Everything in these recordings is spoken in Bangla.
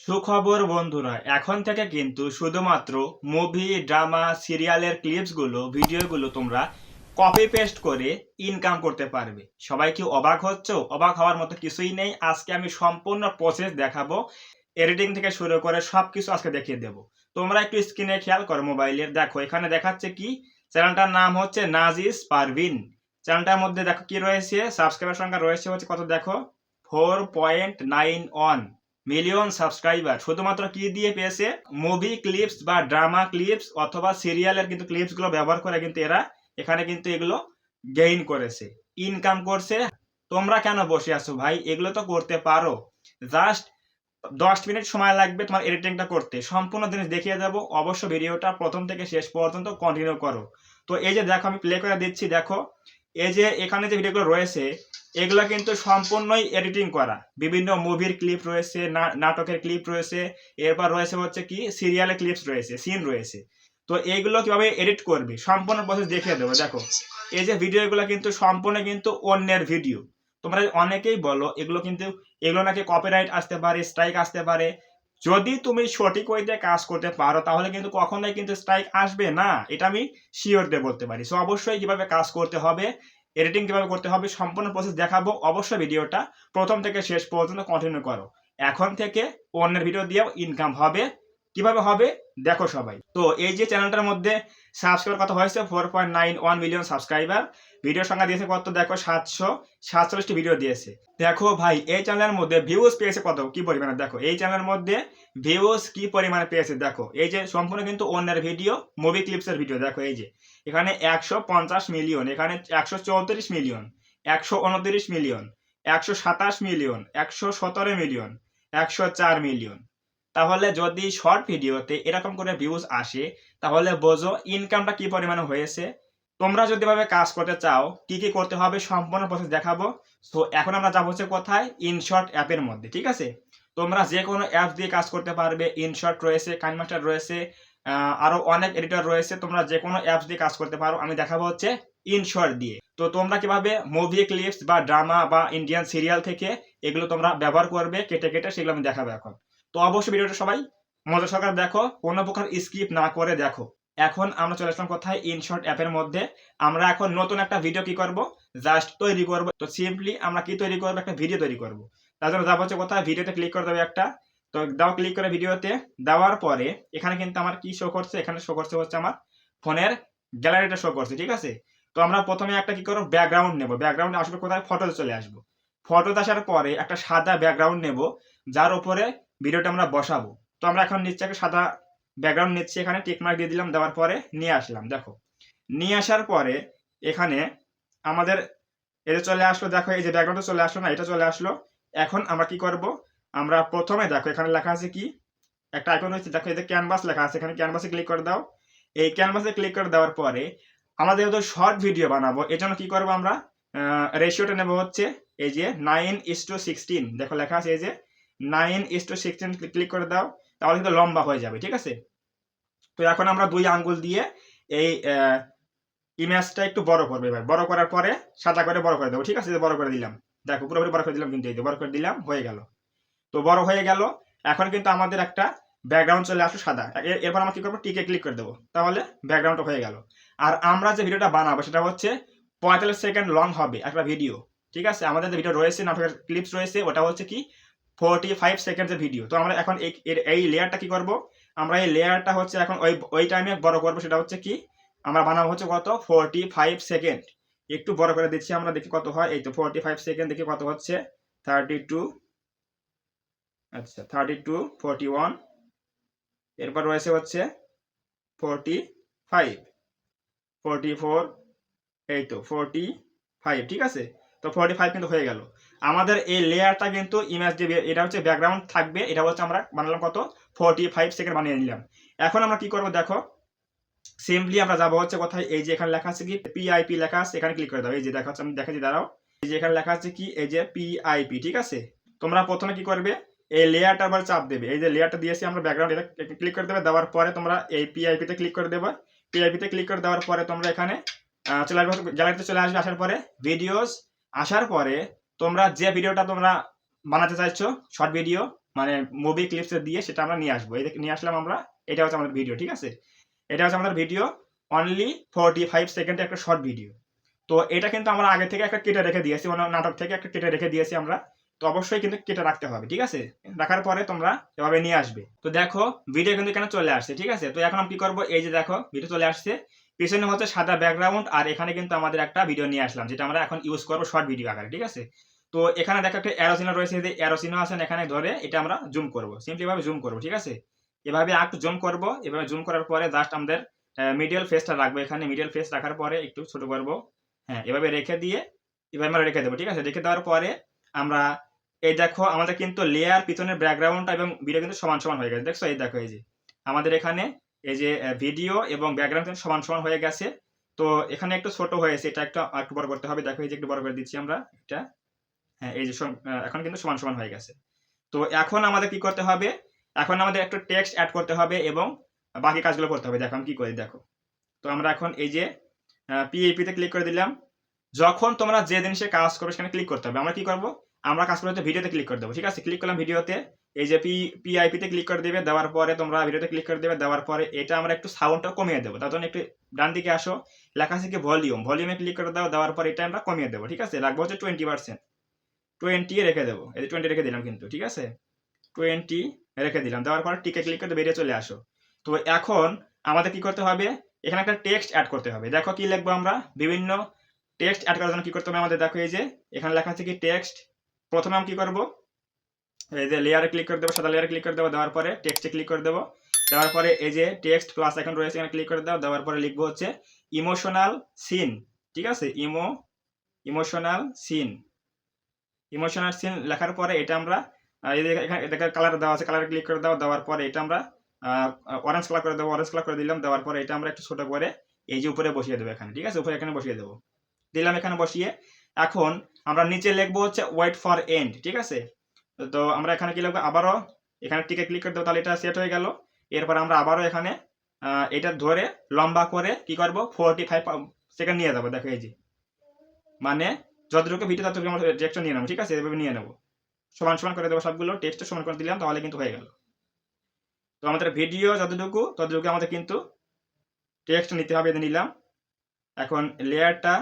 সুখবর বন্ধুরা, এখন থেকে কিন্তু শুধুমাত্র মুভি, ড্রামা, সিরিয়ালের ক্লিপসগুলো, ভিডিওগুলো তোমরা কপি পেস্ট করে ইনকাম করতে পারবে। সবাই কি অবাক হচ্ছ? অবাক হওয়ার মতো কিছুই নেই। আজকে আমি সম্পূর্ণ প্রসেস দেখাবো। এডিটিং থেকে শুরু করে সবকিছু আজকে দেখিয়ে দেবো। তোমরা একটু স্ক্রিনে খেয়াল করো মোবাইলের, দেখো এখানে দেখাচ্ছে কি, চ্যানেলটার নাম হচ্ছে নাজিস পারভিন। চ্যানেলটার মধ্যে দেখো কি রয়েছে, সাবস্ক্রাইবার সংখ্যা রয়েছে হচ্ছে কত দেখো, 4.91 মিলিয়ন সাবস্ক্রাইবার। শুধুমাত্র কি দিয়ে পেয়েছে? মুভি ক্লিপস বা ড্রামা ক্লিপস অথবা সিরিয়ালের কিন্তু ক্লিপস গুলো ব্যবহার করে কিন্তু এরা এখানে কিন্তু এগুলো গেইন করেছে, ইনকাম করছে। তোমরা কেন বসে আছো ভাই? এগুলো তো করতে পারো। জাস্ট 10 মিনিট সময় লাগবে তোমার এডিটিংটা করতে। সম্পূর্ণ জিনিস দেখিয়ে দেবো। অবশ্য ভিডিওটা প্রথম থেকে শেষ পর্যন্ত কন্টিনিউ করো। তো এই যে দেখো, আমি প্লে করে দিচ্ছি, দেখো এই যে এখানে যে ভিডিওগুলো রয়েছে এগুলো কিন্তু সম্পূর্ণই এডিটিং করা। বিভিন্ন মুভির ক্লিপ রয়েছে, নাটকের ক্লিপ রয়েছে, এরপর রয়েছে হচ্ছে কি সিরিয়ালের ক্লিপস রয়েছে, সিন রয়েছে। তো এইগুলো কিভাবে এডিট করবে সম্পূর্ণ প্রসেস দেখিয়ে দেবো। দেখো এই যে ভিডিওগুলো কিন্তু সম্পূর্ণ কিন্তু অন্যের ভিডিও। তোমরা অনেকেই বলো এগুলো নাকি কপিরাইট আসতে পারে, স্ট্রাইক আসতে পারে। যদি তুমি সঠিক ওয়েতে কাজ করতে পারো তাহলে কিন্তু কখনোই কিন্তু স্ট্রাইক আসবে না, এটা আমি শিওর দিয়ে বলতে পারি। সো অবশ্যই কিভাবে কাজ করতে হবে, এডিটিং কিভাবে করতে হবে সম্পূর্ণ প্রসেস দেখাবো। অবশ্যই ভিডিওটা প্রথম থেকে শেষ পর্যন্ত কন্টিনিউ করো। এখন থেকে অন্যের ভিডিও দিয়েও ইনকাম হবে। কিভাবে হবে দেখো সবাই। তো এই যে চ্যানেলটার মধ্যে সাবস্ক্রাইবার কত হয়েছে, 4.91 মিলিয়ন সাবস্ক্রাইবার। ভিডিও সংখ্যা দিয়েছে কত দেখো, 747টি ভিডিও দিয়েছে। দেখো ভাই, এই চ্যানেলের মধ্যে ভিউজ পেয়েছে কত, কি পরিমাণে দেখো। এই চ্যানেলের মধ্যে ভিউজ কি পরিমাণে পেয়েছে দেখো। এই যে সম্পূর্ণ কিন্তু অন্যের ভিডিও, মুভি ক্লিপসের ভিডিও। দেখো এই যে এখানে 150 মিলিয়ন, এখানে 134 million, 129 million, 127 million, 117 million, 104 million. তাহলে যদি শর্ট ভিডিওতে এরকম করে ভিউজ আসে তাহলে বোঝো ইনকামটা কি পরিমাণে হয়েছে। তোমরা যদি ভাবে কাজ করতে চাও কি কি করতে হবে সম্পূর্ণ প্রসেস দেখাবো। তো এখন আমরা যাবো হচ্ছে কোথায়, ইনশর্ট অ্যাপের মধ্যে। ঠিক আছে, তোমরা যে কোনো অ্যাপ দিয়ে কাজ করতে পারবে। ইনশর্ট রয়েছে, কাইনমাস্টার রয়েছে, আরো অনেক এডিটর রয়েছে। তোমরা যে কোনো অ্যাপস দিয়ে কাজ করতে পারো। আমি দেখাবো হচ্ছে ইনশর্ট দিয়ে। তো তোমরা কিভাবে মুভি ক্লিপস বা ড্রামা বা ইন্ডিয়ান সিরিয়াল থেকে এগুলো তোমরা ব্যবহার করবে কেটে কেটে, সেগুলো আমি দেখাবো এখন। তো অবশ্যই ভিডিওটা সবাই মজা সহকারে দেখো, কোনো প্রকার স্কিপ না করে দেখো। এখন আমরা চলে আসলাম কোথায়, ইনশর্ট অ্যাপের মধ্যে। আমরা এখন নতুন একটা ভিডিও কি করব, জাস্ট তৈরি করব। তো সিম্পলি আমরা কি তৈরি করব, একটা ভিডিও তৈরি করব। তার জন্য যাবো হচ্ছে কোথায়, ভিডিওতে ক্লিক করে দেবে একটা। তো দাও, ক্লিক করে ভিডিওতে দেওয়ার পরে এখানে কিন্তু আমার কি শো করছে, এখানে শো করছে হচ্ছে আমার ফোনের গ্যালারিটা শো করছে। ঠিক আছে, তো আমরা প্রথমে একটা কি করব, ব্যাকগ্রাউন্ড নেব। ব্যাকগ্রাউন্ডে আসবে কোথায়, ফটোতে চলে আসবো। ফটোতে আসার পরে একটা সাদা ব্যাকগ্রাউন্ড নেব, যার উপরে ভিডিওটা আমরা বসাবো। তো আমরা এখন নিচে একটা সাদা ব্যাকগ্রাউন্ড নিচ্ছি, এখানে টিক মার্ক দিয়ে দিলাম। দেওয়ার পরে নিয়ে আসলাম। দেখো নিয়ে আসার পরে এখানে আমাদের এটা চলে আসলো। দেখো এই যে ব্যাকগ্রাউন্ডটা চলে আসলো না, এটা চলে আসলো। এখন আমরা কি করব, আমরা প্রথমে দেখো এখানে লেখা আছে কি, একটা আইকন হচ্ছে, দেখো এই যে ক্যানভাস লেখা আছে, এখানে ক্যানভাসে ক্লিক করে দাও। এই ক্যানভাসে ক্লিক করে দেওয়ার পরে আমাদের যেহেতু শর্ট ভিডিও বানাবো এজন্য কি করব, আমরা রেশিওটা নেব হচ্ছে এই যে 9:16। দেখো লেখা আছে এই যে 9:16, ক্লিক করে দাও। তাহলে কিন্তু লম্বা হয়ে যাবে। ঠিক আছে, তো এখন আমরা 2 আঙ্গুল দিয়ে এই ইমেজটা একটু বড় করবে। এবার বড় করার পরে সাদা করে বড় করে দেবো। ঠিক আছে, বড় করে দিলাম। দেখো পুরোপুরি বড় করে দিলাম, কিন্তু এই যে বড় করে দিলাম, হয়ে গেল। তো বড় হয়ে গেল। এখন কিন্তু আমাদের একটা ব্যাকগ্রাউন্ড চলে আসলো সাদা। এরপর আমরা কি করবো, টিকে ক্লিক করে দেবো, তাহলে ব্যাকগ্রাউন্ডটা হয়ে গেল। আর আমরা যে ভিডিওটা বানাবো সেটা হচ্ছে 45 সেকেন্ড লং হবে একটা ভিডিও। ঠিক আছে, আমাদের যে ভিডিও রয়েছে, নাটকের ক্লিপস রয়েছে, ওটা হচ্ছে কি 45 সেকেন্ডের ভিডিও। তো আমরা এখন এই লেয়ারটা কি করব, আমরা এই লেয়ারটা হচ্ছে এখন ওই টাইমে বড় করবো। সেটা হচ্ছে কি, আমরা বানাবো হচ্ছে কত, 45 সেকেন্ড। একটু বড় করে দিচ্ছি, আমরা দেখি কত হয়। এই তো 45 সেকেন্ড, দেখি কত হচ্ছে, 32, আচ্ছা 32, 41, এরপর রয়েছে হচ্ছে 45, 44, এই তো 45। ঠিক আছে, তো 45 কিন্তু হয়ে গেল। আমাদের এই লেয়ারটা কিন্তু ইমেজ যে এটা হচ্ছে ব্যাকগ্রাউন্ড থাকবে, এটা হচ্ছে আমরা বানালাম কত, 45 সেকেন্ড বানিয়ে নিলাম। এখন আমরা কি করব দেখো, সিম্পলি আমরা যাবো হচ্ছে কোথায়, এই যে এখানে লেখা আছে কি পিআইপি লেখা আছে, এখানে ক্লিক করে দাও। এই যে দেখা যাচ্ছে, আমি দেখাচ্ছি দাঁড়াও। এই যে এখানে লেখা আছে কি, এই যে পিআইপি। ঠিক আছে, তোমরা প্রথমে কি করবে, এই লেয়ারটার উপর চাপ দেবে। এই যে লেয়ারটা দিয়েছি আমরা ব্যাকগ্রাউন্ড, এটা ক্লিক করে দেবে। দেওয়ার পরে তোমরা এই পিআইপি তে ক্লিক করে দেবে। পিআইপি তে ক্লিক করে দেওয়ার পরে তোমরা এখানে চলে আসবে, গ্যালারিতে চলে আসবে। আসার পরে ভিডিওস, আসার পরে তোমরা যে ভিডিওটা তোমরা বানাতে চাইছো শর্ট ভিডিও, মানে মুভি ক্লিপসে দিয়ে সেটা আমরা নিয়ে আসবো। এই নিয়ে আসলাম আমরা, এটা হচ্ছে আমাদের ভিডিও, ঠিক আছে? এটা হচ্ছে আমাদের ভিডিও, অনলি 45 সেকেন্ডের একটা শর্ট ভিডিও। তো এটা কিন্তু আমরা আগে থেকে একটা কেটে রেখে দিয়েছি, মানে নাটক থেকে একটা কেটে রেখে দিয়েছি আমরা। তো অবশ্যই কিন্তু কেটে রাখতে হবে, ঠিক আছে? রাখার পরে তোমরা এভাবে নিয়ে আসবে। তো দেখো ভিডিও কিন্তু এখানে চলে আসছে, ঠিক আছে? তো এখন আমি কি করবো, এই যে দেখো ভিডিও চলে আসছে, পিছনে হচ্ছে সাদা ব্যাকগ্রাউন্ড, আর এখানে কিন্তু আমাদের একটা ভিডিও নিয়ে আসলাম যেটা আমরা এখন ইউজ করবো শর্ট ভিডিও আকারে, ঠিক আছে? তো এখানে দেখো একটা অ্যারো চিহ্ন রয়েছে, যে অ্যারো চিহ্ন আছে এখানে ধরে এটা আমরা জুম করবো, সিম্পলি ভাবে জুম করবো, ঠিক আছে? এভাবে একটু জুম করবো, এভাবে জুম করার পরে জাস্ট আমাদের মিডিয়াল ফেসটা রাখবো, এখানে মিডিয়াল ফেস রাখার পরে একটু ছোট করবো, হ্যাঁ এভাবে রেখে দিয়ে এভাবে আমরা রেখে দেবো, ঠিক আছে? রেখে দেওয়ার পরে আমরা এই দেখো আমাদের কিন্তু লেয়ার, পিছনের ব্যাকগ্রাউন্ড এবং ভিডিও কিন্তু সমান সমান হয়ে গেছে, দেখছো? এই দেখো এই যে আমাদের এখানে এই যে ভিডিও এবং ব্যাকগ্রাউন্ড কিন্তু সমান সমান হয়ে গেছে। তো এখানে একটু ছোট হয়েছে, এটা একটু বড় করতে হবে, দেখো এই যে একটু বড় করে দিচ্ছি আমরা এটা, হ্যাঁ এই যে এখন কিন্তু সমান সমান হয়ে গেছে। তো এখন আমাদের কি করতে হবে, এখন আমাদের একটু টেক্সট অ্যাড করতে হবে এবং বাকি কাজগুলো করতে হবে। দেখো আমি কি করি, দেখো। তো আমরা এখন এই যে পিএপি তে ক্লিক করে দিলাম। যখন তোমরা যে জিনিসে কাজ করবে সেখানে ক্লিক করতে হবে। আমরা কি করব, আমরা কাজ করতে ভিডিওতে ক্লিক করে দেবো, ঠিক আছে? ক্লিক করলাম ভিডিওতে, এই যে পিআইপি তে ক্লিক করে দিবে, দেওয়ার পরে তোমরা ভিডিওতে ক্লিক করে দেবে, দেওয়ার পরে এটা আমরা একটু সাউন্ডটা কমিয়ে দেবো। তার জন্য একটু ডান দিকে আসো, লেখা আছে কি ভলিউম, ভলিউমে ক্লিক করে দাও, দেওয়ার পরে এটা আমরা কমিয়ে দেবো, ঠিক আছে? রাখবো হচ্ছে 20%, 20 এ রেখে দেবো, এই যে 20 রেখে দিলাম কিন্তু, ঠিক আছে? 20 রেখে দিলাম, দেওয়ার পর টিকে ক্লিক করে বেরিয়ে চলে আসো। তো এখন আমাদের কি করতে হবে, এখানে একটা টেক্সট অ্যাড করতে হবে। দেখো কি লিখবো আমরা, বিভিন্ন টেক্সট অ্যাড করার জন্য কি করতে হবে আমাদের, দেখো এই যে এখানে লেখা আছে কি টেক্সট। প্রথমে আমি কি করব, এই যে লেয়ারে ক্লিক করে দেবো, সাদা লেয়ারে ক্লিক করে দেবো, দেওয়ার পরে টেক্সটে ক্লিক করে দেবো, দেওয়ার পরে এই যে টেক্সট প্লাস এখন রয়েছে এখানে ক্লিক করে দাও, দেওয়ার পরে লিখবো হচ্ছে ইমোশনাল সিন, ঠিক আছে? ইমোশনাল সিন, ইমোশনাল সিন লেখার পরে এটা আমরা এই যে এখানে কালার দেওয়া আছে, কালারে ক্লিক করে দাও, দেওয়ার পরে এটা আমরা অরেঞ্জ কালার করে দেবো, অরেঞ্জ কালার করে দিলাম, দেওয়ার পরে এটা আমরা একটু ছোট করে এই যে উপরে বসিয়ে দেবো এখানে, ঠিক আছে? উপরে এখানে বসিয়ে দেবো, দিলাম এখানে বসিয়ে। এখন আমরা নিচে লিখবো হচ্ছে ওয়েট ফর এন্ড, ঠিক আছে? তো আমরা এখানে কি লিখবো, আবারও এখানে টিকে ক্লিক করে দেবো, তাহলে এটা সেট হয়ে গেল। এরপর আমরা আবারও এখানে এটা ধরে লম্বা করে কি করব, 45 সেকেন্ড নিয়ে যাবো, দেখো এই যে মানে যতটুকু ভিডিও ততটুকু আমরা টেক্সট নিয়ে নেবো, ঠিক আছে? এভাবে নিয়ে নেবো, সমান সমান করে দেবো সবগুলো, টেক্সট সমান করে দিলাম, তাহলে কিন্তু হয়ে গেল। তো আমাদের ভিডিও যতটুকু ততটুকু আমাদের কিন্তু টেক্সট নিতে হবে, নিলাম। এখন লেয়ারটা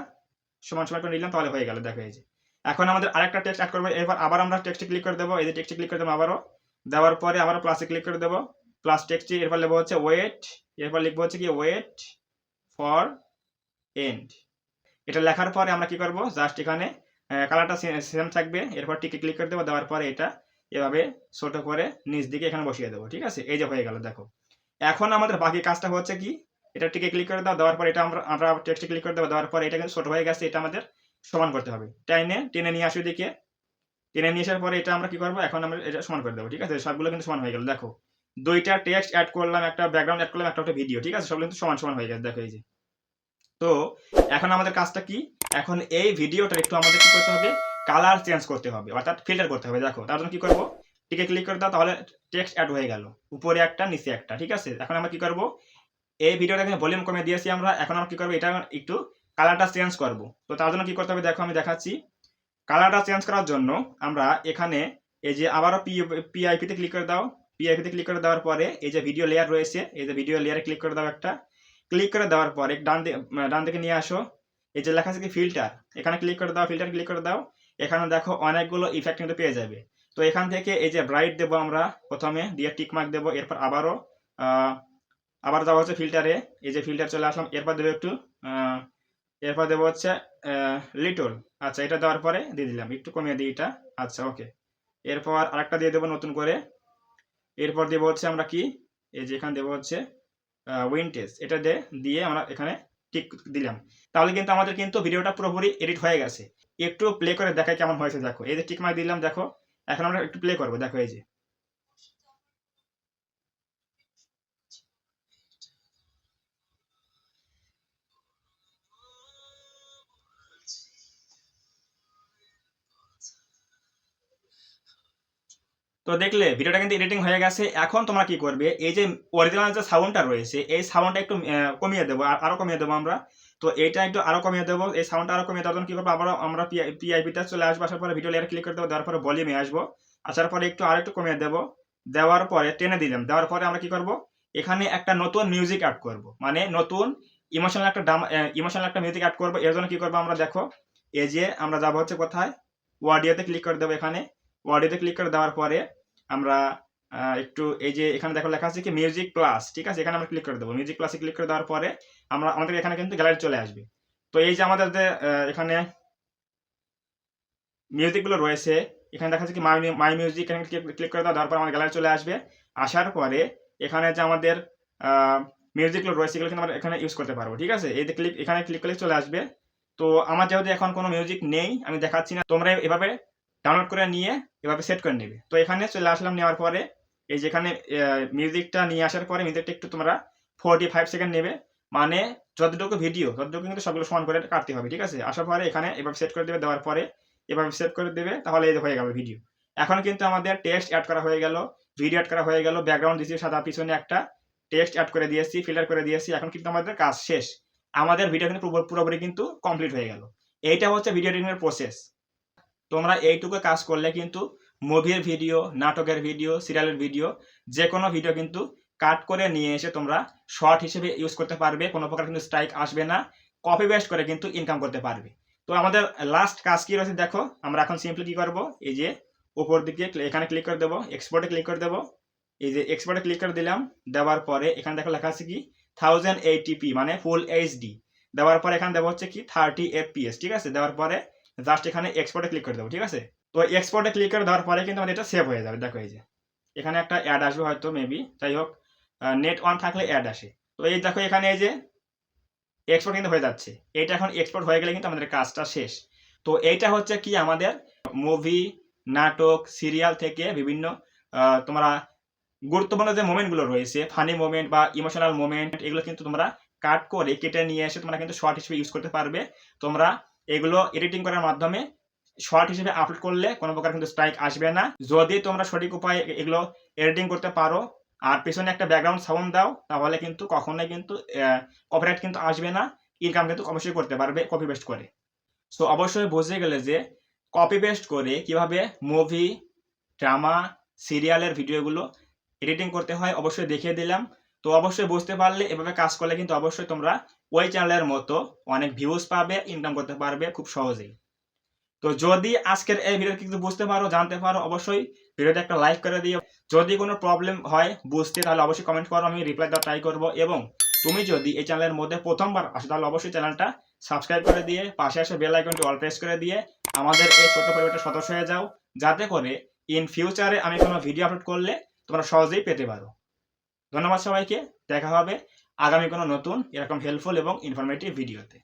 সমান সমান করে নিলাম, তাহলে হয়ে গেল, দেখো এই যে। এখন আমাদের আরেকটা টেক্সট অ্যাড করবো, এরপর আবার আমরা টেক্সটে ক্লিক করে দেবো, এই যে টেক্সটে ক্লিক করে দেবো আবারও, দেওয়ার পরে আবারও প্লাসে ক্লিক করে দেবো, প্লাস টেক্সটে, এরপর লিখবো হচ্ছে ওয়েট, এরপর লিখবো হচ্ছে কি ওয়েট ফর এন্ড। এটা লেখার পরে আমরা কি করব, জাস্ট এখানে কালারটা সেম থাকবে, এরপর টিকে ক্লিক করে দেবো, দেওয়ার পরে এটা এভাবে ছোট করে নিচ দিকে এখানে বসিয়ে দেবো, ঠিক আছে? এই যে হয়ে গেল, দেখো। এখন আমাদের বাকি কাজটা হচ্ছে কি, এটা টিকে ক্লিক করে দাও, দেওয়ার পরে এটা আমরা টেক্সটে ক্লিক করে দেবো, দেওয়ার পরে এটা কিন্তু ছোট হয়ে গেছে, এটা আমাদের সমান করতে হবে। টেনে নিয়ে আসো দিকে, টেনে নিয়ে আসার পরে এটা আমরা কি করবো, এখন আমরা এটা সমান করে দেবো, ঠিক আছে? সবগুলো কিন্তু সমান হয়ে গেল, দেখো। দুইটা টেক্সট অ্যাড করলাম, একটা ব্যাকগ্রাউন্ড অ্যাড করলাম, একটা ভিডিও, ঠিক আছে? সবগুলো কিন্তু সমান সমান হয়ে গেছে, দেখো এই যে। তো এখন আমাদের কাজটা কি, এখন এই ভিডিওটা একটু আমাদের কি করতে হবে, কালার চেঞ্জ করতে হবে, অর্থাৎ ফিল্টার করতে হবে। দেখো তার জন্য কি করব, টিকে ক্লিক করে দাও, তাহলে টেক্সট অ্যাড হয়ে গেল, উপরে একটা নিচে একটা, ঠিক আছে? এখন আমরা কি করব, এই ভিডিওটা কিন্তু ভলিউম কমে দিয়েছি আমরা, এখন আমরা কি করব, এটা একটু কালারটা চেঞ্জ করব। তো তার জন্য কি করতে হবে, দেখো আমি দেখাচ্ছি। কালারটা চেঞ্জ করার জন্য আমরা এখানে এই যে আবারও পিআইপি তে ক্লিক করে দাও, পিআইপি তে ক্লিক করে দেওয়ার পরে এই যে ভিডিও লেয়ার রয়েছে, এই যে ভিডিও লেয়ারে ক্লিক করে দাও একটা, ক্লিক করে দেওয়ার পরে ডান দিকে নিয়ে আসো, এই যে লেখা আছে কি ফিল্টার, এখানে ক্লিক করে দাও, ফিল্টার ক্লিক করে দাও। এখানে দেখো অনেকগুলো ইফেক্ট কিন্তু পেয়ে যাবে। তো এখান থেকে এই যে ব্রাইট দেবো আমরা প্রথমে, দিয়ে টিক মার্ক দেবো, এরপর আবার যাবো হচ্ছে ফিল্টারে, এই যে ফিল্টার চলে আসলাম, এরপর দেবো একটু এরপর দেবো হচ্ছে লিটল, আচ্ছা এটা দেওয়ার পরে দিয়ে দিলাম, একটু কমিয়ে দিই এটা, আচ্ছা ওকে। এরপর আরেকটা দিয়ে দেবো নতুন করে, এরপর দেবো হচ্ছে আমরা কি, এই যে এখানে দেবো হচ্ছে উইন্টেজ, এটা দিয়ে আমরা এখানে টিক দিলাম, তাহলে কিন্তু আমাদের কিন্তু ভিডিওটা পুরোপুরি এডিট হয়ে গেছে। একটু প্লে করে দেখাই কেমন হয়েছে, দেখো এই যে টিক মার্ক দিলাম, দেখো। এখন আমরা একটু প্লে করবো, দেখো এই যে। তো দেখলে ভিডিওটা কিন্তু এডিটিং হয়ে গেছে। এখন তোমরা কি করবে, এই যে অরিজিনাল যে সাউন্ডটা রয়েছে এই সাউন্ডটা একটু কমিয়ে দেবো, আরো কমিয়ে দেবো আমরা। তো এইটা একটু আরো কমিয়ে দেবো, এই সাউন্ডটা আরো কমিয়ে দেওয়ার জন্য কি করবো, আবার আমরা পিআইপিতে চলে আসবো, আসার পরে ভিডিও লেয়ার ক্লিক করে দেবো, দেওয়ার পরে ভলিউমে আসবো, আসার পরে আরেকটু কমিয়ে দেব, দেওয়ার পরে টেনে দিলাম, দেওয়ার পরে আমরা কি করব, এখানে একটা নতুন মিউজিক অ্যাড করব, মানে নতুন ইমোশনাল একটা মিউজিক অ্যাড করব। এর জন্য কি করব আমরা, দেখো এই যে আমরা যাব হচ্ছে কোথায়, অডিওতে ক্লিক করে দেবো। এখানে অডিওতে ক্লিক করে দেওয়ার পরে আমরা একটু এই যে এখানে দেখো লেখা আছে কি মিউজিক প্লাস, ঠিক আছে, এখানে আমরা ক্লিক করে দেবো। মিউজিক প্লাসে ক্লিক করে দেওয়ার পরে আমাদের এখানে কিন্তু গ্যালারি চলে আসবে। তো এই যে আমাদের যে এখানে মিউজিকগুলো রয়েছে, এখানে দেখা যাচ্ছে কি মাই মিউজিক, এখানে ক্লিক করে দেওয়ার পর আমার গ্যালারি চলে আসবে। আসার পরে এখানে যে আমাদের মিউজিকগুলো রয়েছে এগুলো কিন্তু আমরা এখানে ইউজ করতে পারবো, ঠিক আছে। এই যে এখানে ক্লিক করলে চলে আসবে। তো আমার যেহেতু এখন কোনো মিউজিক নেই, আমি দেখাচ্ছি না, তোমরা এভাবে ডাউনলোড করে নিয়ে এভাবে সেট করে নেবে। তো এখানে চলে আসলাম, নেওয়ার পরে এই যেখানে মিউজিকটা নিয়ে আসার পরে মিউজিকটা একটু তোমরা 45 সেকেন্ড নেবে, মানে যতটুকু ভিডিও ততটুকু কিন্তু সবগুলো সমান করে কাটতে হবে, ঠিক আছে। আসার পরে এখানে এভাবে সেট করে দেবে, দেওয়ার পরে এভাবে সেভ করে দেবে, তাহলে এই হয়ে গেল ভিডিও। এখন কিন্তু আমাদের টেক্সট অ্যাড করা হয়ে গেল, ভিডিও অ্যাড করা হয়ে গেল, ব্যাকগ্রাউন্ড দিয়েছি সাদা, পিছনে একটা টেক্সট অ্যাড করে দিয়েছি, ফিল্টার করে দিয়েছি। এখন কিন্তু আমাদের কাজ শেষ, আমাদের ভিডিও কিন্তু পুরোপুরি কিন্তু কমপ্লিট হয়ে গেল। এইটা হচ্ছে ভিডিও এডিটিং এর প্রসেস। তোমরা এইটুকু কাজ করলে কিন্তু মুভির ভিডিও, নাটকের ভিডিও, সিরিয়ালের ভিডিও, যে কোনো ভিডিও কিন্তু কাট করে নিয়ে এসে তোমরা শর্ট হিসেবে ইউজ করতে পারবে, কোনো প্রকার কিন্তু স্ট্রাইক আসবে না, কপি পেস্ট করে কিন্তু ইনকাম করতে পারবে। তো আমাদের লাস্ট কাজ কি রয়েছে দেখো, আমরা এখন সিম্পলি কি করব, এই যে উপর দিকে এখানে ক্লিক করে দেবো, এক্সপোর্টে ক্লিক করে দেবো। এই যে এক্সপোর্টে ক্লিক করে দিলাম, দেওয়ার পরে এখানে দেখো লেখা আছে কি 1080p মানে ফুল এইচডি, দেওয়ার পরে এখানে দেবো হচ্ছে কি 30 fps, ঠিক আছে। দেওয়ার পরে জাস্ট এখানে এক্সপোর্টে ক্লিক করে দেবো, ঠিক আছে। তো এক্সপোর্টে ক্লিক করে দেওয়ার পরে কিন্তু আমাদের এটা সেভ হয়ে যাবে। দেখো এই যে এখানে একটা অ্যাড আসবে হয়তো, মেবি, যাই হোক, নেট অন থাকলে অ্যাড আসে। তো এই দেখো এখানে এই যে এক্সপোর্ট কিন্তু হয়ে যাচ্ছে, এটা এখন এক্সপোর্ট হয়ে গেলে কিন্তু আমাদের কাজটা শেষ। তো এইটা হচ্ছে কি আমাদের মুভি, নাটক, সিরিয়াল থেকে বিভিন্ন তোমরা গুরুত্বপূর্ণ যে মোমেন্টগুলো রয়েছে, ফানি মোমেন্ট বা ইমোশনাল মোমেন্ট, এগুলো কিন্তু তোমরা কাট করে কেটে নিয়ে এসে তোমরা কিন্তু শর্ট হিসেবে ইউজ করতে পারবে। তোমরা এগুলো এডিটিং করার মাধ্যমে শর্ট হিসেবে আপলোড করলে কোনো প্রকার কিন্তু স্ট্রাইক আসবে না, যদি তোমরা সঠিক উপায়ে এগুলো এডিটিং করতে পারো আর পিছনে একটা ব্যাকগ্রাউন্ড সাউন্ড দাও, তাহলে কিন্তু কখনোই কিন্তু কপিরাইট কিন্তু আসবে না, ইনকাম কিন্তু অবশ্যই করতে পারবে কপি পেস্ট করে। সো অবশ্যই বুঝে গেলে যে কপি পেস্ট করে কিভাবে মুভি, ড্রামা, সিরিয়ালের ভিডিওগুলো এডিটিং করতে হয়, অবশ্যই দেখিয়ে দিলাম। তো অবশ্যই বুঝতে পারলে এভাবে কাজ করলে কিন্তু অবশ্যই তোমরা ওই চ্যানেলের মতো অনেক ভিউজ পাবে, ইনকাম করতে পারবে খুব সহজেই। তো যদি আজকের এই ভিডিও কিছু বুঝতে পারো, জানতে পারো, অবশ্যই ভিডিওতে একটা লাইক করে দিও। যদি কোনো প্রবলেম হয় বুঝতে, তাহলে অবশ্যই কমেন্ট করো, আমি রিপ্লাই দেওয়ার ট্রাই করবো। এবং তুমি যদি এই চ্যানেলের মধ্যে প্রথমবার আসো, তাহলে অবশ্যই চ্যানেলটা সাবস্ক্রাইব করে দিয়ে পাশে আসে বেল আইকনটি অল প্রেস করে দিয়ে আমাদের এই ছোট্ট পরিবারটা সদস্য হয়ে যাও, যাতে করে ইন ফিউচারে আমি কোনো ভিডিও আপলোড করলে তোমরা সহজেই পেতে পারো। ধন্যবাদ সবাইকে, দেখা হবে আগামী কোনো নতুন এরকম হেল্পফুল এবং ইনফরমেটিভ ভিডিওতে।